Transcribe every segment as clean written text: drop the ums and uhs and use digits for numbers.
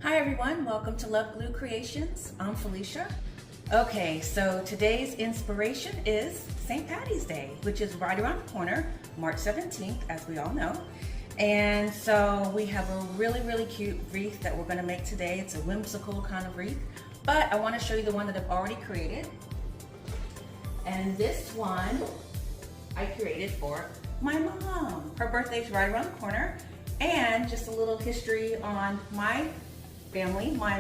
Hi everyone, welcome to LovegLew Creations. I'm Felicia. Okay, so today's inspiration is St. Patty's Day, which is right around the corner, March 17th, as we all know. And so we have a really cute wreath that we're gonna make today. It's a whimsical kind of wreath, but I wanna show you the one that I've already created. And this one I created for my mom. Her birthday's right around the corner. And just a little history on my family. My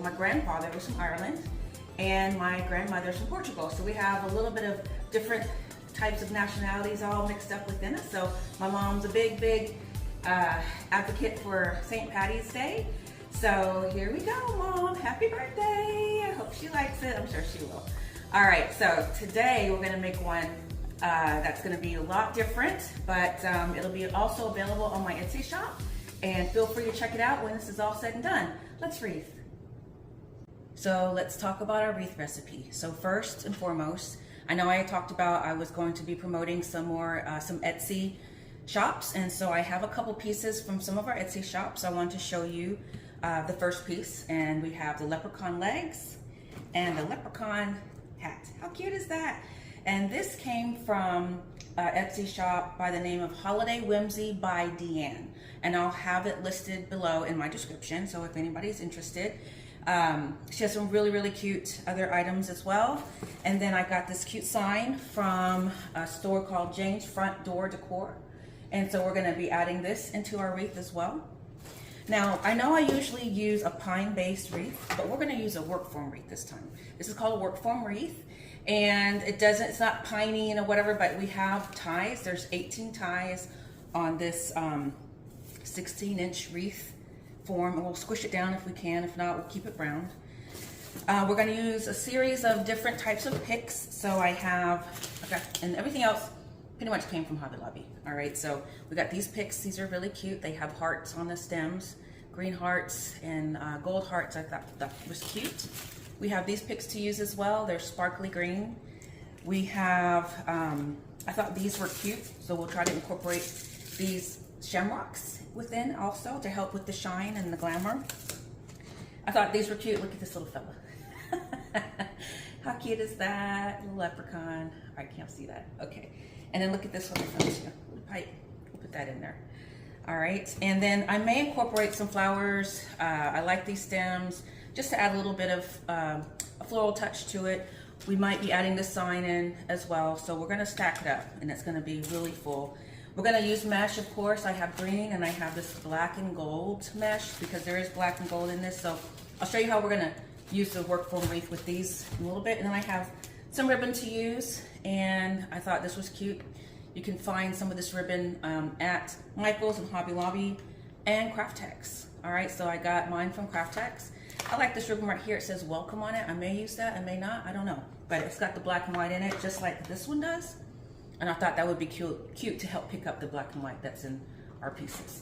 my grandfather was from Ireland and my grandmother's from Portugal. So we have a little bit of different types of nationalities all mixed up within us. So my mom's a big advocate for St. Patty's Day. So here we go, Mom. Happy birthday. I hope she likes it. I'm sure she will. All right, so today we're gonna make one that's gonna be a lot different, but it'll be also available on my Etsy shop. And feel free to check it out when this is all said and done. Let's wreath. So let's talk about our wreath recipe. So first and foremost, I know I talked about I was going to be promoting some more, some Etsy shops. And so I have a couple pieces from some of our Etsy shops. I want to show you the first piece. And we have the leprechaun legs and the leprechaun hat. How cute is that? And this came from Etsy shop by the name of Holiday Whimsy by Deann. And I'll have it listed below in my description, so if anybody's interested. She has some really cute other items as well. And then I got this cute sign from a store called Jane's Front Door Decor. And so we're gonna be adding this into our wreath as well. Now, I know I usually use a pine-based wreath, but we're gonna use a work form wreath this time. This is called a work form wreath. And it's not piney or whatever, but we have ties. There's 18 ties on this 16-inch wreath form, and we'll squish it down if we can. If not, we'll keep it round. We're going to use a series of different types of picks. So I have, and everything else pretty much came from Hobby Lobby. All right, so we got these picks. These are really cute. They have hearts on the stems, green hearts and gold hearts. I thought that was cute. We have these picks to use as well. They're sparkly green. We have, I thought these were cute, so we'll try to incorporate these shamrocks within also to help with the shine and the glamour. I thought these were cute. Look at this little fella. How cute is that? Little leprechaun. I can't see that. Okay. And then look at this little fella too. Little pipe. We'll put that in there. All right. And then I may incorporate some flowers. I like these stems just to add a little bit of a floral touch to it. We might be adding this sign in as well. So we're going to stack it up and it's going to be really full. We're going to use mesh, of course. I have green and I have this black and gold mesh because there is black and gold in this. So I'll show you how we're going to use the work form wreath with these in a little bit. And then I have some ribbon to use and I thought this was cute. You can find some of this ribbon at Michael's and Hobby Lobby and Craftex. All right, so I got mine from Craftex. I like this ribbon right here. It says welcome on it. I may use that, I may not, I don't know. But it's got the black and white in it just like this one does. And I thought that would be cute to help pick up the black and white that's in our pieces.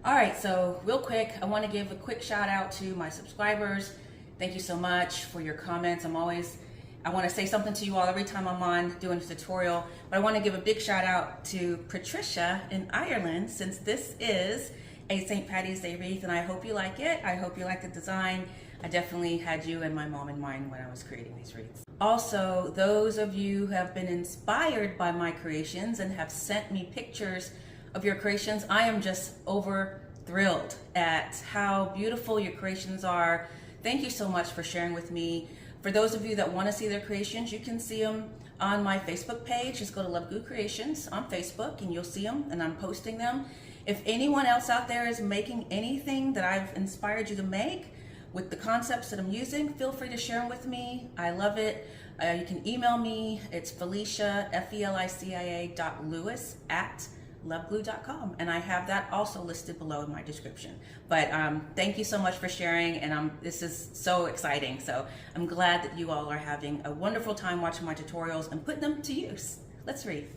All right, so real quick, I want to give a quick shout out to my subscribers. Thank you so much for your comments. I want to say something to you all every time I'm on doing a tutorial, but I want to give a big shout out to Patricia in Ireland, since this is a St. Patty's Day wreath, and I hope you like it. I hope you like the design. I definitely had you and my mom in mind when I was creating these wreaths. Also, those of you who have been inspired by my creations and have sent me pictures of your creations, I am just over thrilled at how beautiful your creations are. Thank you so much for sharing with me. For those of you that want to see their creations, you can see them on my Facebook page. Just go to LovegLew Creations on Facebook and you'll see them, and I'm posting them. If anyone else out there is making anything that I've inspired you to make with the concepts that I'm using, feel free to share them with me. I love it. You can email me. It's Felicia, FELICIA.Lewis@LovegLew.com. And I have that also listed below in my description. But thank you so much for sharing. And this is so exciting. So I'm glad that you all are having a wonderful time watching my tutorials and putting them to use. Let's wreath.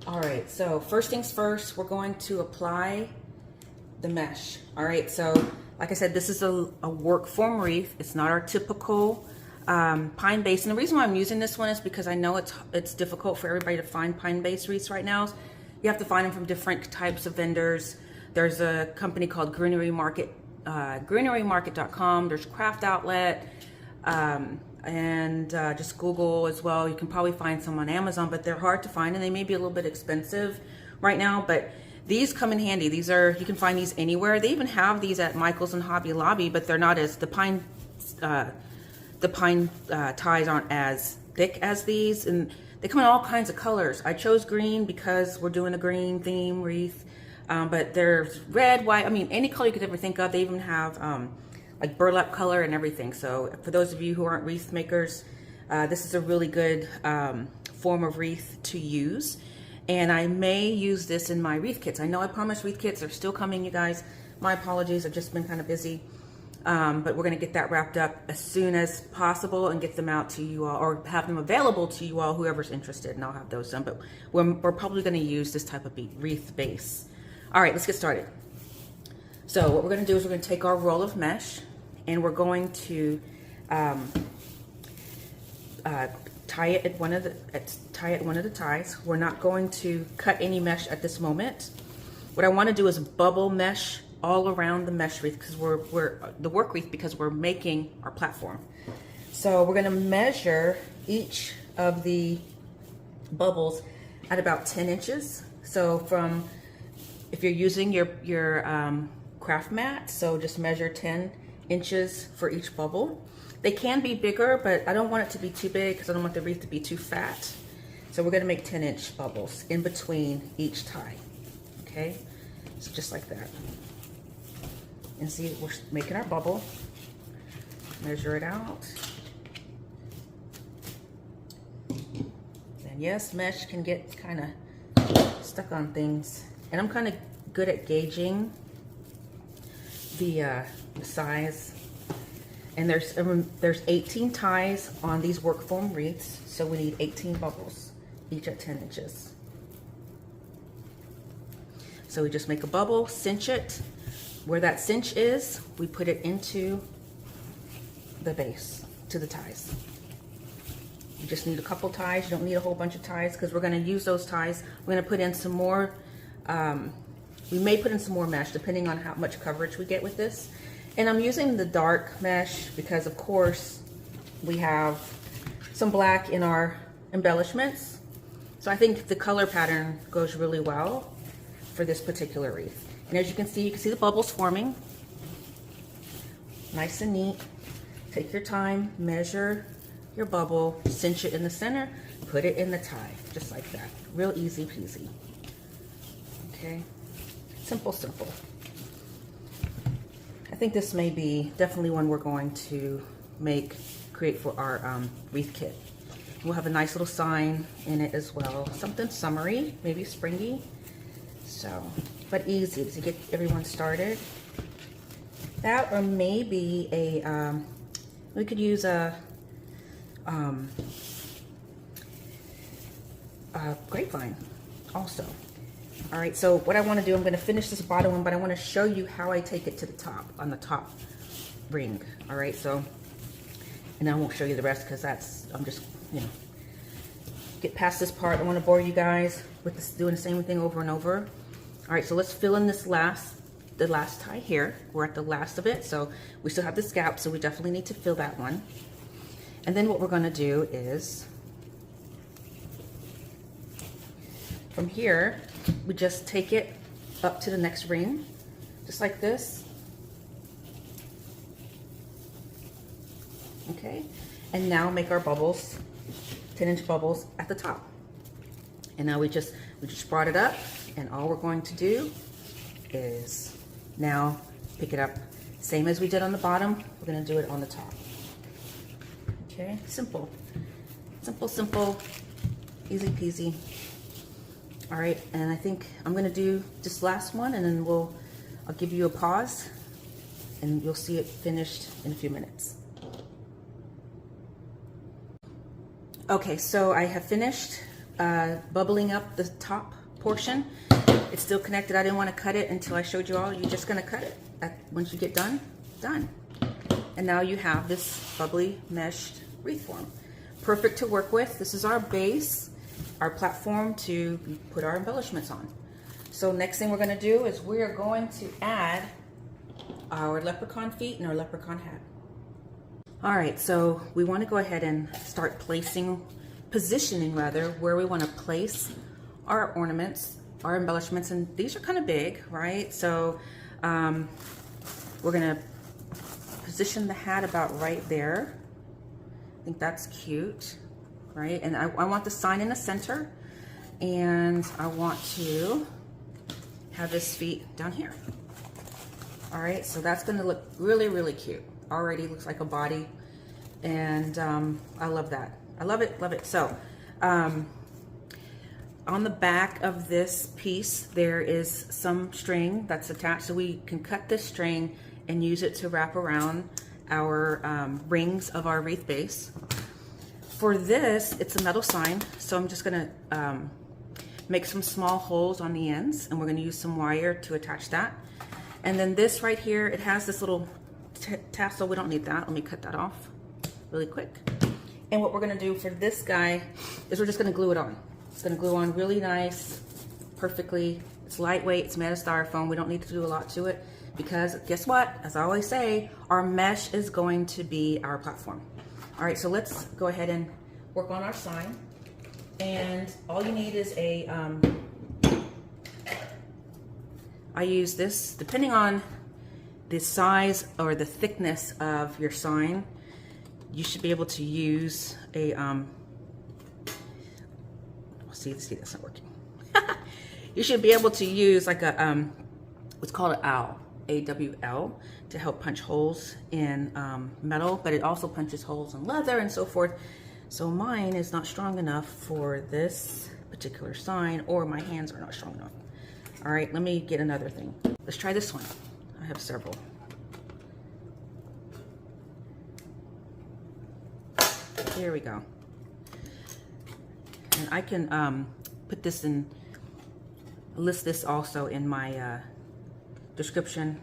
All right, so first things first, we're going to apply the mesh. All right, so like I said, this is a work form wreath. It's not our typical pine base. And the reason why I'm using this one is because I know it's difficult for everybody to find pine base wreaths right now. You have to find them from different types of vendors. There's a company called Greenery Market, greenerymarket.com. There's Craft Outlet, and just Google as well. You can probably find some on Amazon, but they're hard to find and they may be a little bit expensive right now, but these come in handy. These are, you can find these anywhere. They even have these at Michael's and Hobby Lobby, but they're not as, the pine ties aren't as thick as these, and they come in all kinds of colors. I chose green because we're doing a green theme wreath, but there's red, white, I mean, any color you could ever think of. They even have like burlap color and everything. So for those of you who aren't wreath makers, this is a really good form of wreath to use. And I may use this in my wreath kits. I know I promised wreath kits are still coming, you guys. My apologies, I've just been kind of busy. But we're gonna get that wrapped up as soon as possible and get them out to you all, or have them available to you all, whoever's interested, and I'll have those done. But we're probably gonna use this type of wreath base. All right, let's get started. So what we're gonna do is we're gonna take our roll of mesh and we're going to tie it at one of the ties. We're not going to cut any mesh at this moment. What I want to do is bubble mesh all around the mesh wreath, because we're the work wreath, because we're making our platform. So we're going to measure each of the bubbles at about 10 inches. So from, if you're using your craft mat, so just measure 10 inches for each bubble. They can be bigger, but I don't want it to be too big because I don't want the wreath to be too fat. So we're going to make 10-inch bubbles in between each tie. Okay, so just like that. And see, we're making our bubble. Measure it out. And yes, mesh can get kind of stuck on things. And I'm kind of good at gauging the size. And there's 18 ties on these work foam wreaths, so we need 18 bubbles, each at 10 inches. So we just make a bubble, cinch it. Where that cinch is, we put it into the base, to the ties. You just need a couple ties. You don't need a whole bunch of ties, because we're going to use those ties. We're going to put in some more, we may put in some more mesh depending on how much coverage we get with this. And I'm using the dark mesh because, of course, we have some black in our embellishments. So I think the color pattern goes really well for this particular wreath. And as you can see the bubbles forming. Nice and neat. Take your time, measure your bubble, cinch it in the center, put it in the tie, just like that. Real easy peasy. Okay, simple, simple. I think this may be definitely one we're going to create for our wreath kit. We'll have a nice little sign in it as well. Something summery, maybe springy. So, but easy to get everyone started. That, or maybe a, we could use a grapevine also. All right, so what I want to do, I'm going to finish this bottom one, but I want to show you how I take it to the top, on the top ring. All right, so, and I won't show you the rest because that's, I'm just, you know, get past this part. I want to bore you guys with this, doing the same thing over and over. All right, so let's fill in this the last tie here. We're at the last of it, so we still have this gap, so we definitely need to fill that one. And then what we're going to do is, from here, we just take it up to the next ring, just like this. Okay, and now make our bubbles, 10-inch bubbles at the top. And now we just brought it up, and all we're going to do is now pick it up, same as we did on the bottom. We're going to do it on the top. Okay, simple, simple, simple, easy peasy. All right, and I think I'm gonna do this last one, and then I'll give you a pause, and you'll see it finished in a few minutes. Okay, so I have finished bubbling up the top portion. It's still connected. I didn't want to cut it until I showed you all. You're just gonna cut it once you get done. And now you have this bubbly meshed wreath form. Perfect to work with. This is our base, our platform to put our embellishments on. So next thing we're gonna do is we are going to add our leprechaun feet and our leprechaun hat. All right, so we want to go ahead and start positioning rather, where we want to place our ornaments, our embellishments, and these are kind of big, right? So we're gonna position the hat about right there. I think that's cute, right? And I want the sign in the center, and I want to have his feet down here. All right, so that's gonna look really, really cute. Already looks like a body, and I love that. I love it, love it. So on the back of this piece, there is some string that's attached, so we can cut this string and use it to wrap around our rings of our wreath base. For this, it's a metal sign, so I'm just gonna make some small holes on the ends, and we're gonna use some wire to attach that. And then this right here, it has this little tassel. We don't need that. Let me cut that off really quick. And what we're gonna do for this guy is we're just gonna glue it on. It's gonna glue on really nice, perfectly. It's lightweight, it's made of styrofoam. We don't need to do a lot to it because guess what? As I always say, our mesh is going to be our platform. All right, so let's go ahead and work on our sign. And all you need is a, I use this, depending on the size or the thickness of your sign, you should be able to use a, see, that's not working. You should be able to use like a, what's called an owl, A-W-L, to help punch holes in metal, but it also punches holes in leather and so forth. So mine is not strong enough for this particular sign, or my hands are not strong enough. All right, let me get another thing. Let's try this one. I have several. Here we go. And I can put this in, list this also in my description,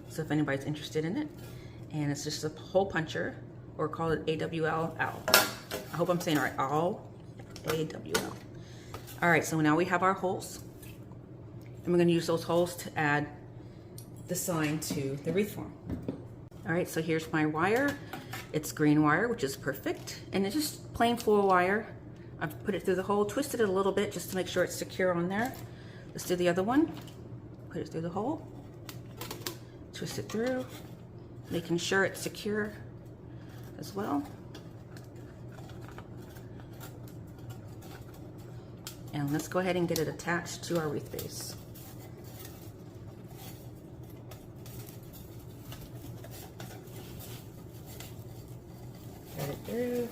so if anybody's interested in it. And it's just a hole puncher, or call it AWL, owl. I hope I'm saying it right, owl, AWL. All right, so now we have our holes. And we're gonna use those holes to add the sign to the wreath form. All right, so here's my wire. It's green wire, which is perfect. And it's just plain floor wire. I've put it through the hole, twisted it a little bit just to make sure it's secure on there. Let's do the other one. Put it through the hole, twist it through, making sure it's secure as well. And let's go ahead and get it attached to our wreath base. Get it through.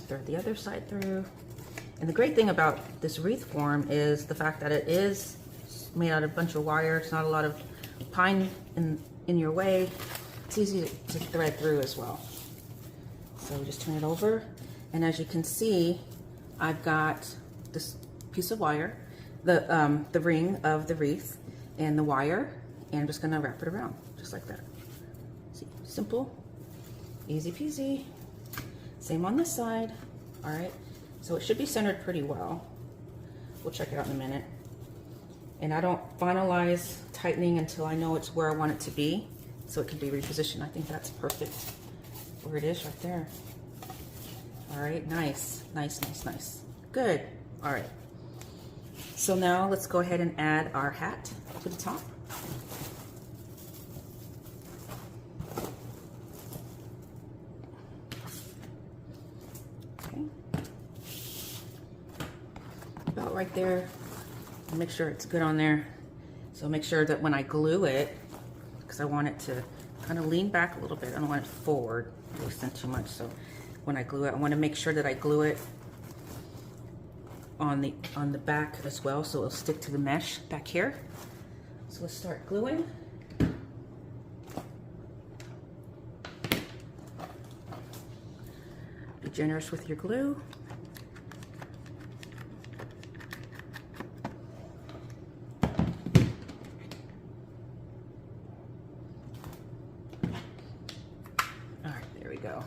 Thread the other side through. And the great thing about this wreath form is the fact that it is made out of a bunch of wire. It's not a lot of pine in your way. It's easy to thread through as well. So just turn it over, and as you can see, I've got this piece of wire, the ring of the wreath, and the wire, and I'm just gonna wrap it around, just like that. See, simple, easy peasy. Same on this side. All right, so it should be centered pretty well. We'll check it out in a minute. And I don't finalize tightening until I know it's where I want it to be, so it can be repositioned. I think that's perfect. Where it is right there. All right, nice, nice, nice, nice. Good. All right. So now let's go ahead and add our hat to the top. Okay. About right there. Make sure it's good on there. So make sure that when I glue it, because I want it to kind of lean back a little bit. I don't want it forward, extend too much. So when I glue it, I want to make sure that I glue it on the back as well, so it'll stick to the mesh back here. So let's start gluing. Be generous with your glue. Go.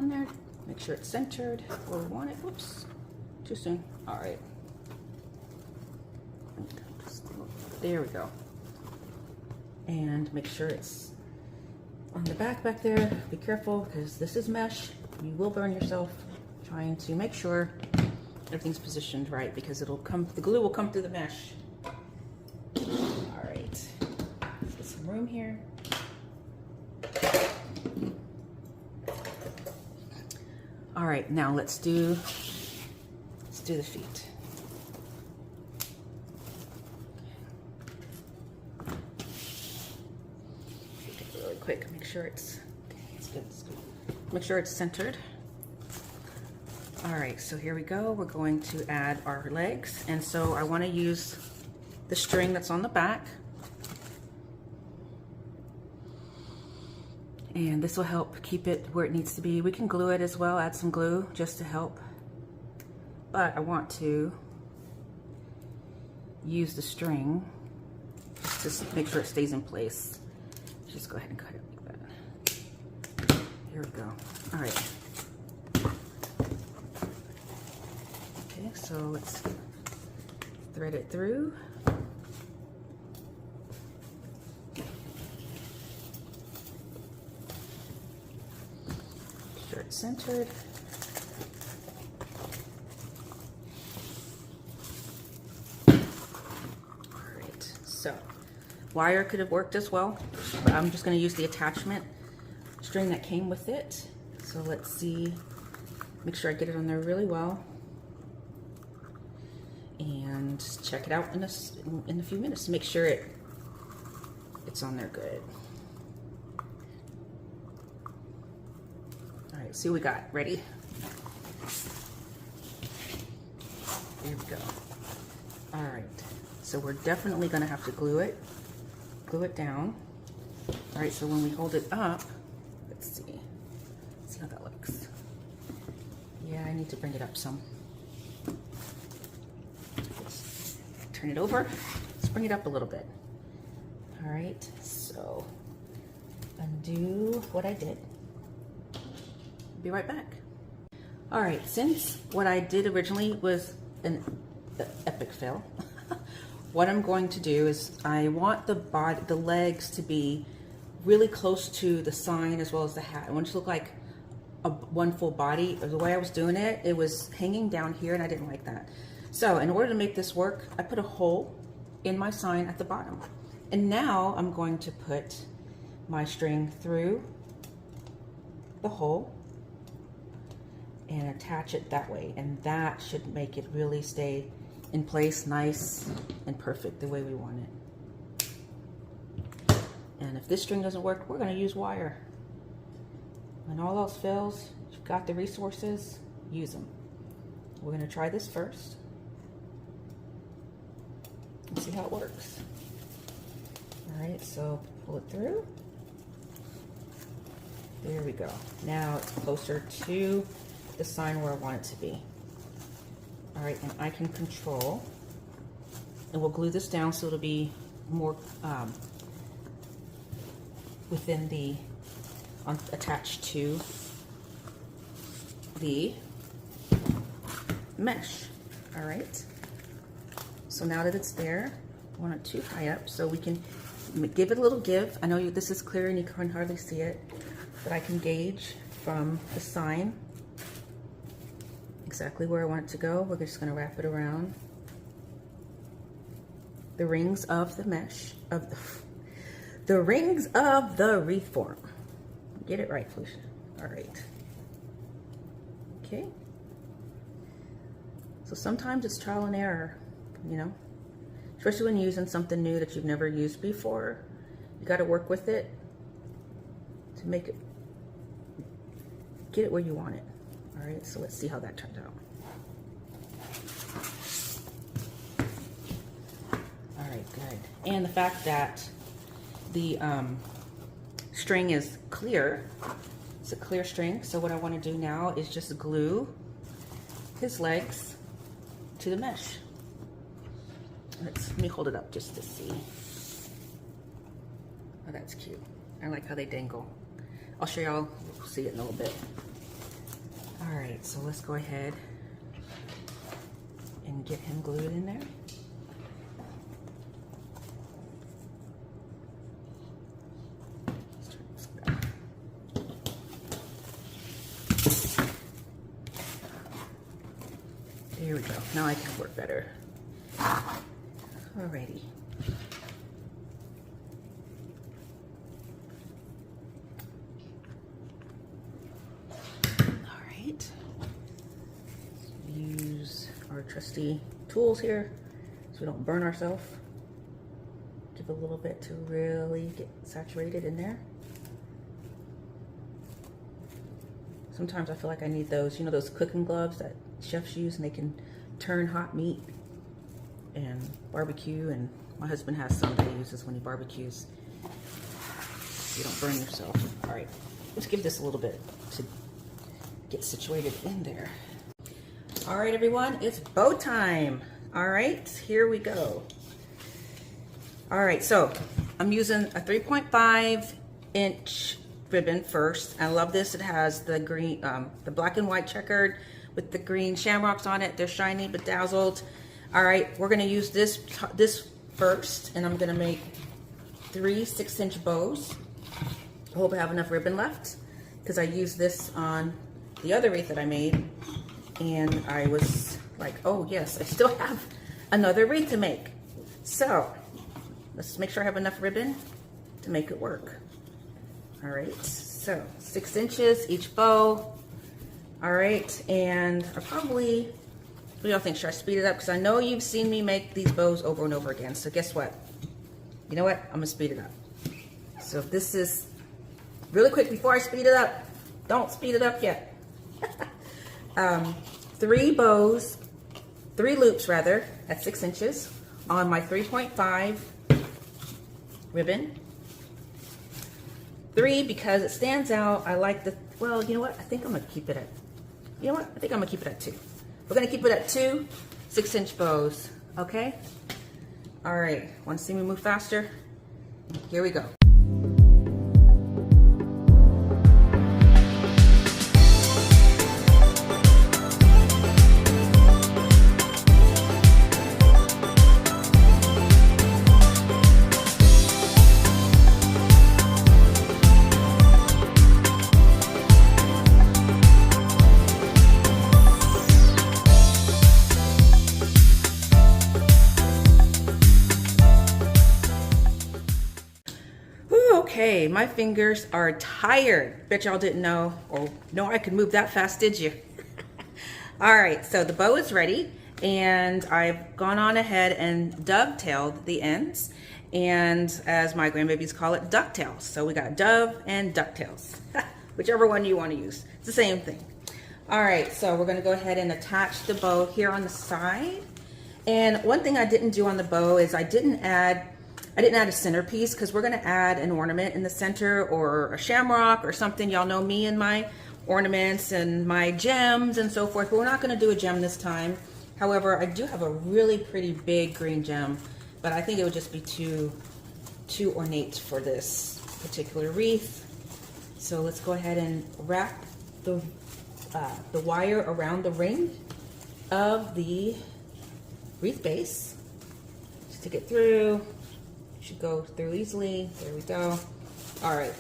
on there. Make sure it's centered where we want it. Oops, too soon. All right. There we go. And make sure it's on the back there. Be careful because this is mesh. You will burn yourself trying to make sure everything's positioned right because it'll come, the glue will come through the mesh. All right, let's get some room here. All right, now let's do the feet. Really quick, make sure it's okay, it's good, it's good. Make sure it's centered. All right, so here we go. We're going to add our legs. And so I want to use the string that's on the back. And this will help keep it where it needs to be. We can glue it as well, add some glue just to help. But I want to use the string just to make sure it stays in place. Just go ahead and cut it like that. Here we go. All right. Okay, so let's thread it through. Make sure it's centered. All right, so wire could have worked as well, but I'm just going to use the attachment string that came with it. So let's see, make sure I get it on there really well. And check it out in a few minutes to make sure it's on there good. All right, see what we got. Ready? There we go. All right, so we're definitely gonna have to glue it down. All right, so when we hold it up, let's see how that looks. Yeah, I need to bring it up some. Turn it over, let's bring it up a little bit. All right, so undo what I did. Be right back. All right, since what I did originally was an epic fail, what I'm going to do is I want the legs to be really close to the sign as well as the hat. I want it to look like one full body. The way I was doing it, it was hanging down here and I didn't like that. So in order to make this work, I put a hole in my sign at the bottom. And now I'm going to put my string through the hole and attach it that way. And that should make it really stay in place, nice and perfect the way we want it. And if this string doesn't work, we're gonna use wire. When all else fails, you've got the resources, use them. We're gonna try this first. And see how it works. All right, so pull it through. There we go. Now it's closer to the sign where I want it to be. All right, and I can control, and we'll glue this down so it'll be more within the, attached to the mesh. All right. So now that it's there, I want it too high up so we can give it a little give. I know this is clear and you can hardly see it, but I can gauge from the sign exactly where I want it to go. We're just going to wrap it around the rings of the mesh, the rings of the wreath form. Get it right, Felicia. All right. Okay. So sometimes it's trial and error. You know, especially when you're using something new that you've never used before, you got to work with it to make it, get it where you want it. All right, so let's see how that turned out. All right, good. And the fact that the string is clear, it's a clear string, so what I want to do now is just glue his legs to the mesh. Let me hold it up just to see. Oh, that's cute. I like how they dangle. I'll show y'all, see it in a little bit. All right, so let's go ahead and get him glued in there. There we go. Now I can work better. Alrighty. Alright. Use our trusty tools here so we don't burn ourselves. Give a little bit to really get saturated in there. Sometimes I feel like I need those, you know, those cooking gloves that chefs use, and they can turn hot meat and barbecue, and my husband has some that he uses when he barbecues. You don't burn yourself. All right, let's give this a little bit to get situated in there. All right, everyone, it's bow time. All right, here we go. All right, so I'm using a 3.5-inch ribbon first. I love this. It has the green, the black and white checkered with the green shamrocks on it. They're shiny, bedazzled. All right, we're gonna use this first, and I'm gonna make 3 6-inch bows. I hope I have enough ribbon left, because I used this on the other wreath that I made, and I was like, oh yes, I still have another wreath to make. So let's make sure I have enough ribbon to make it work. All right, so 6 inches each bow. All right, and I probably, what do y'all think? Should I speed it up? Because I know you've seen me make these bows over and over again. So guess what? You know what? I'm gonna speed it up. So this is really quick before I speed it up. Don't speed it up yet. 3 bows, 3 loops rather, at 6 inches on my 3.5 ribbon. 3 because it stands out. I like the, well, you know what? I think I'm gonna keep it at, you know what? I think I'm gonna keep it at 2. We're gonna keep it at 2 6-inch bows, okay? All right, wanna see me move faster? Here we go. Okay, my fingers are tired. Bet y'all didn't know, or know I could move that fast, did you? All right, so the bow is ready, and I've gone on ahead and dovetailed the ends, and as my grandbabies call it, ducktails. So we got dove and ducktails, whichever one you want to use. It's the same thing. All right, so we're gonna go ahead and attach the bow here on the side. And one thing I didn't do on the bow is I didn't add a centerpiece, because we're gonna add an ornament in the center, or a shamrock or something. Y'all know me and my ornaments and my gems and so forth, but we're not gonna do a gem this time. However, I do have a really pretty big green gem, but I think it would just be too ornate for this particular wreath. So let's go ahead and wrap the wire around the ring of the wreath base. Stick it through. Should go through easily. There we go. All right,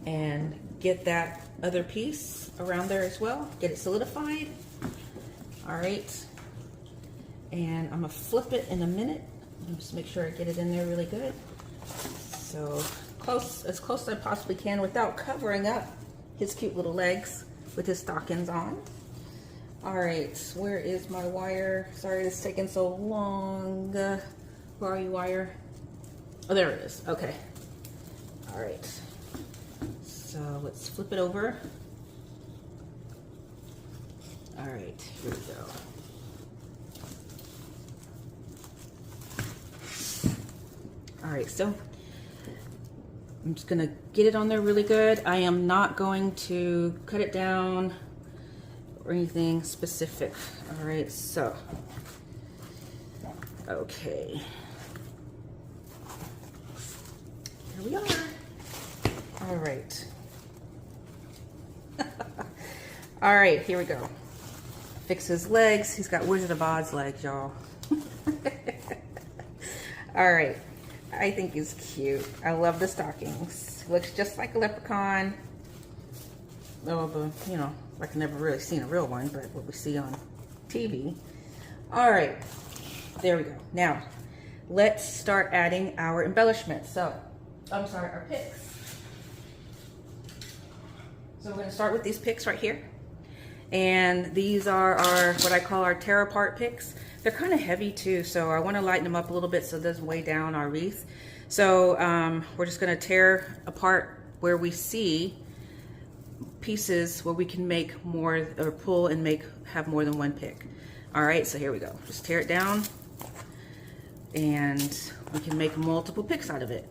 and get that other piece around there as well. Get it solidified. All right, and I'm gonna flip it in a minute. Just make sure I get it in there really good. So close, as close as I possibly can without covering up his cute little legs with his stockings on. All right, where is my wire? Sorry it's taking so long. Where are you, wire? Oh, there it is. Okay. All right. So let's flip it over. All right, here we go. All right, so I'm just gonna get it on there really good. I am not going to cut it down or anything specific. All right, so, okay. Here we are. All right. All right, here we go. Fix his legs. He's got Wizard of Oz legs, y'all. All right, I think he's cute. I love the stockings. Looks just like a leprechaun. Oh, but you know, like I've never really seen a real one, but what we see on TV. All right, there we go. Now, let's start adding our embellishments. So, I'm sorry, our picks. So we're gonna start with these picks right here. And these are our, what I call our tear apart picks. They're kind of heavy too, so I wanna lighten them up a little bit so it doesn't weigh down our wreath. So we're just gonna tear apart where we see pieces where we can make more, or pull and have more than one pick. All right, so here we go. Just tear it down and we can make multiple picks out of it.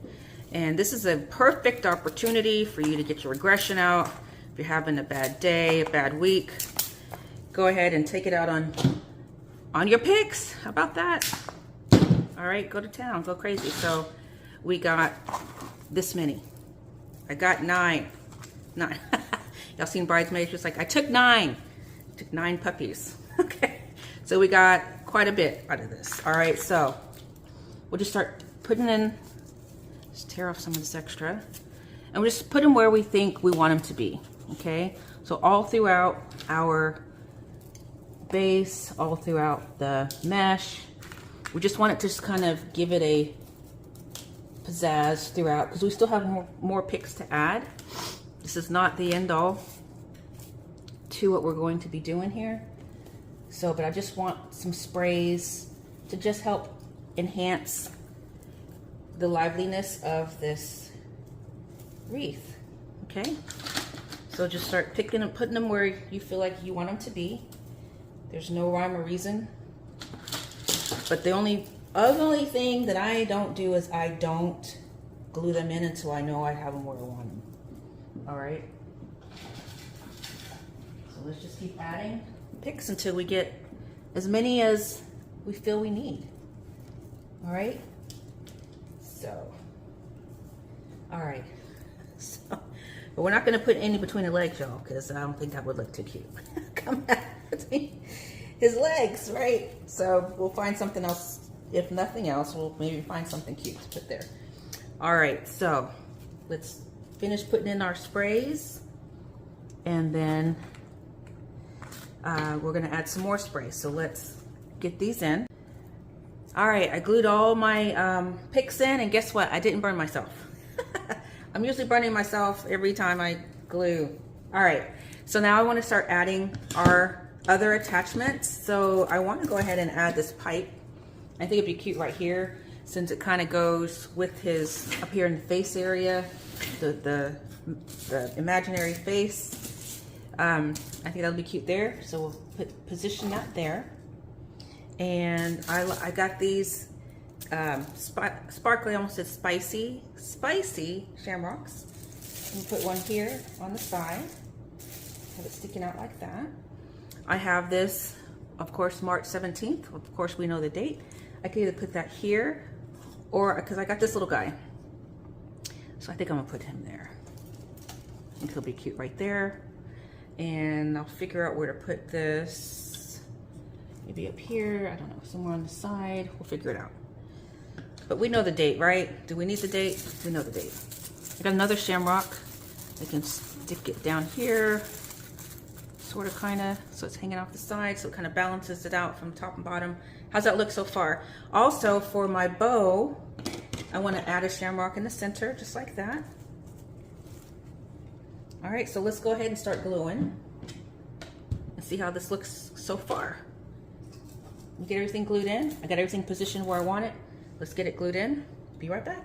And this is a perfect opportunity for you to get your regression out. If you're having a bad day, a bad week, go ahead and take it out on your picks. How about that? All right, go to town, go crazy. So we got this many. I got 9. Y'all seen Bridesmaids? Just like, I took 9. Took 9 puppies. Okay, so we got quite a bit out of this. All right, so we'll just start putting in, just tear off some of this extra, and we'll just put them where we think we want them to be. Okay, so all throughout our base, all throughout the mesh, we just want it to just kind of give it a pizzazz throughout, because we still have more picks to add. This is not the end all to what we're going to be doing here. So, but I just want some sprays to just help enhance the liveliness of this wreath. Okay, so just start picking and putting them where you feel like you want them to be. There's no rhyme or reason, but the only thing that I don't do is I don't glue them in until I know I have them where I want them. All right, so let's just keep adding picks until we get as many as we feel we need. All right, so, all right, so, but we're not going to put any between the legs, y'all, because I don't think that would look too cute. Come back between his legs, right? So we'll find something else. If nothing else, we'll maybe find something cute to put there. All right, so let's finish putting in our sprays, and then we're going to add some more sprays. So let's get these in. All right, I glued all my picks in, and guess what? I didn't burn myself. I'm usually burning myself every time I glue. All right, so now I want to start adding our other attachments. So I want to go ahead and add this pipe. I think it'd be cute right here, since it kind of goes with his, up here in the face area, the imaginary face. I think that'll be cute there. So we'll position that there. And I got these sparkly, I almost said spicy shamrocks. And put one here on the side. Have it sticking out like that. I have this, of course, March 17th. Of course, we know the date. I could either put that here, or because I got this little guy. So I think I'm gonna put him there. I think he'll be cute right there. And I'll figure out where to put this. Maybe up here, I don't know, somewhere on the side. We'll figure it out. But we know the date, right? Do we need the date? We know the date. I got another shamrock. I can stick it down here, sort of, kind of, so it's hanging off the side, so it kind of balances it out from top and bottom. How's that look so far? Also, for my bow, I want to add a shamrock in the center, just like that. All right, so let's go ahead and start gluing and see how this looks so far. We get everything glued in. I got everything positioned where I want it. Let's get it glued in. Be right back.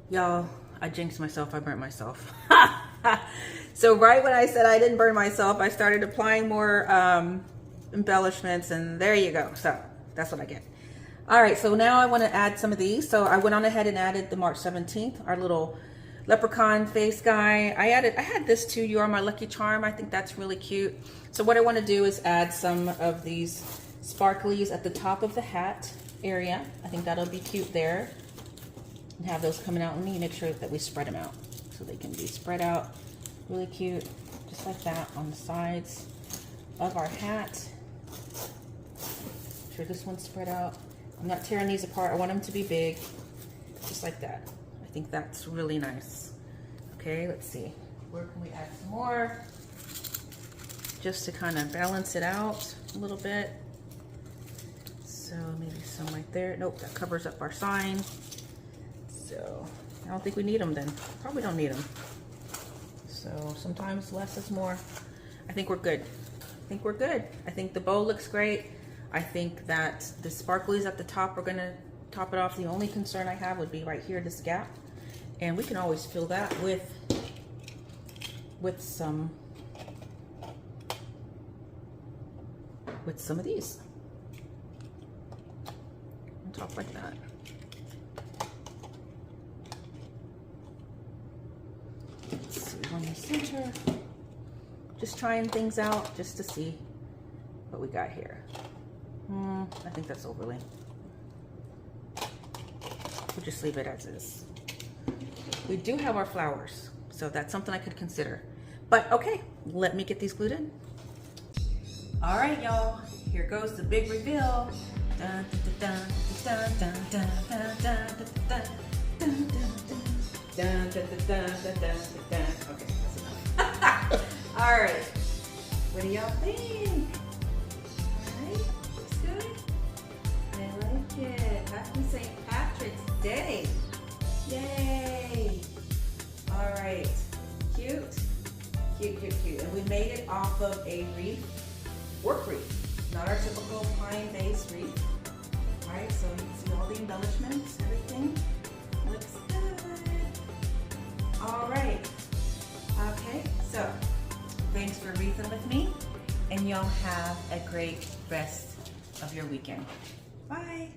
Y'all, I jinxed myself. I burnt myself. So right when I said I didn't burn myself, I started applying more embellishments, and there you go. So that's what I get. All right, so now I want to add some of these. So I went on ahead and added the March 17th, our little leprechaun face guy. I had this too. You Are My Lucky Charm. I think that's really cute. So what I want to do is add some of these sparklies at the top of the hat area. I think that'll be cute there. And have those coming out. Let me make sure that we spread them out so they can be spread out Really cute, just like that on the sides of our hat. Make sure this one's spread out. I'm not tearing these apart. I want them to be big, just like that. I think that's really nice. Okay, let's see. Where can we add some more? Just to kind of balance it out a little bit. So maybe some right there. Nope, that covers up our sign. So I don't think we need them then. Probably don't need them. So sometimes less is more. I think we're good. I think we're good. I think the bow looks great. I think that the sparklies at the top are gonna top it off. The only concern I have would be right here, this gap. And we can always fill that with some of these. On top like that. Let's see, one in the center. Just trying things out just to see what we got here. I think that's overly. We'll just leave it as is. We do have our flowers, so that's something I could consider. But okay, let me get these glued in. All right, y'all, here goes the big reveal. Dun, dun, dun, dun, dun, dun, dun, dun, dun, dun, dun, dun. Okay, that's enough. All right, what do y'all think? All right, looks good. I like it. Happy St. Patrick's Day. Yay. All right, cute, cute, cute, cute. And we made it off of a wreath, work wreath, not our typical pine-based wreath. All right, so you can see all the embellishments, everything looks good. All right, okay, so thanks for wreathing with me, and y'all have a great rest of your weekend. Bye.